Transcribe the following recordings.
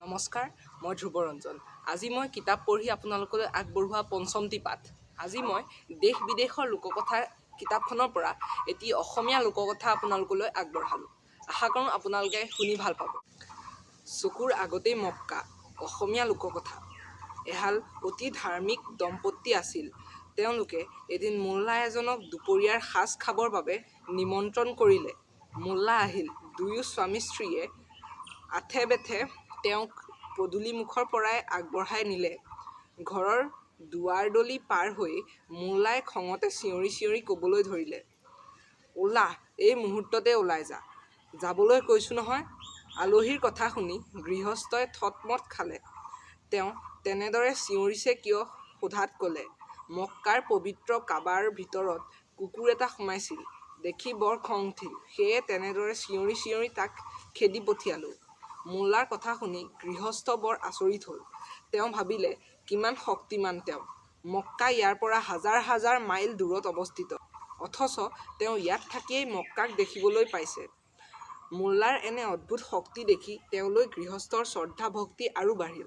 নমস্কাৰ, মই ধ্ৰুৱৰঞ্জন। আজি মই কিতাপ পঢ়ি আপোনালোকলৈ আগবঢ়োৱা পঞ্চমটি পাঠ। আজি মই দেশ বিদেশৰ লোককথা কিতাপখনৰ পৰা এটি অসমীয়া লোককথা আপোনালোকলৈ আগবঢ়ালোঁ। আশা কৰোঁ আপোনালোকে শুনি ভাল পাব। চকুৰ আগতেই মক্কা, অসমীয়া লোককথা। এহাল অতি ধাৰ্মিক দম্পতী আছিল। তেওঁলোকে এদিন মোল্লা এজনক দুপৰীয়াৰ সাঁজ খাবৰ বাবে নিমন্ত্ৰণ কৰিলে। মোল্লা আহিল। দুয়ো স্বামী স্ত্ৰীয়ে আথে বেথে তেওঁক পদূলিমুখৰ পৰাই আগবঢ়াই নিলে। ঘৰৰ দুৱাৰদলি পাৰ হৈ মোল্লাই খঙতে চিঞৰি চিঞৰি ক'বলৈ ধৰিলে, "ওলা, এই মুহূৰ্ততে ওলাই যা। যাবলৈ কৈছোঁ নহয়।" আলহীৰ কথা শুনি গৃহস্থই থতমত খালে। তেওঁ তেনেদৰে চিঞৰিছে কিয় সোধাত ক'লে, "মক্কাৰ পবিত্ৰ কাবাৰ ভিতৰত কুকুৰ এটা সোমাইছিল। দেখি বৰ খং উঠিল। সেয়ে তেনেদৰে চিঞৰি চিঞৰি তাক খেদি পঠিয়ালোঁ।" মোল্লাৰ কথা শুনি গৃহস্থ বৰ আচৰিত হ'ল। তেওঁ ভাবিলে, কিমান শক্তিমান তেওঁ। মক্কা ইয়াৰ পৰা হাজাৰ হাজাৰ মাইল দূৰত অৱস্থিত। অথচ তেওঁ ইয়াত থাকিয়েই মক্কাক দেখিবলৈ পাইছে। মোল্লাৰ এনে অদ্ভুত শক্তি দেখি তেওঁলৈ গৃহস্থৰ শ্ৰদ্ধা ভক্তি আৰু বাঢ়িল।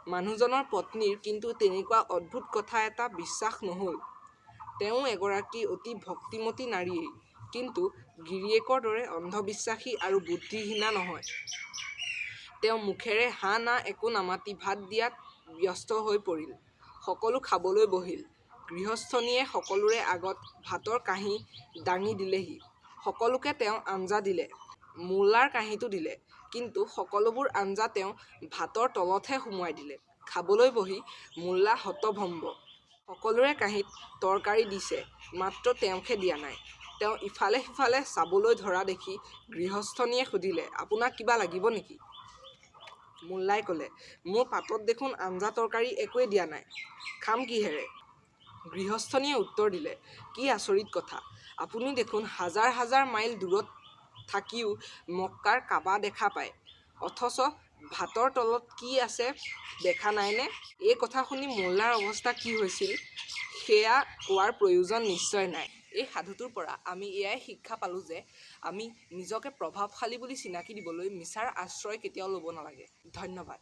মানুহজনৰ পত্নীৰ কিন্তু তেনেকুৱা অদ্ভুত কথা এটা বিশ্বাস নহ'ল। তেওঁ এগৰাকী অতি ভক্তিমতী নাৰীয়েই, কিন্তু গিৰীয়েকৰ দৰে অন্ধবিশ্বাসী আৰু বুদ্ধিহীনা নহয়। তেওঁ মুখেৰে হা না একো নামাতি ভাত দিয়াত ব্যস্ত হৈ পৰিল। সকলো খাবলৈ বহিল। গৃহস্থনীয়ে সকলোৰে আগত ভাতৰ কাঁহী দাঙি দিলেহি। সকলোকে তেওঁ আঞ্জা দিলে। মোল্লাৰ কাঁহীতো দিলে, কিন্তু সকলোবোৰ আঞ্জা তেওঁ ভাতৰ তলতহে সুমুৱাই দিলে। খাবলৈ বহি মোল্লা হতভম্ব। সকলোৰে কাঁহীত তৰকাৰী দিছে, মাত্ৰ তেওঁকহে দিয়া নাই। তেওঁ ইফালে সিফালে চাবলৈ ধৰা দেখি গৃহস্থনীয়ে সুধিলে, "আপোনাক কিবা লাগিব নেকি?" মোল্লাই ক'লে, "মোৰ পাতত দেখোন আঞ্জা তৰকাৰী একোৱেই দিয়া নাই। খাম কিহেৰে?" গৃহস্থনীয়ে উত্তৰ দিলে, "কি আচৰিত কথা! আপুনি দেখোন হাজাৰ হাজাৰ মাইল দূৰত থাকিও মক্কাৰ কাবা দেখা পায়, অথচ ভাতৰ তলত কি আছে দেখা নাইনে?" এই কথা শুনি মোল্লাৰ অৱস্থা কি হৈছিল সেয়া কোৱাৰ প্ৰয়োজন নিশ্চয় নাই। এই সাধুটোৰ পৰা আমি এয়াই শিক্ষা পালোঁ যে আমি নিজকে প্ৰভাৱশালী বুলি চিনাকি দিবলৈ মিছাৰ আশ্ৰয় কেতিয়াও ল'ব নালাগে। ধন্যবাদ।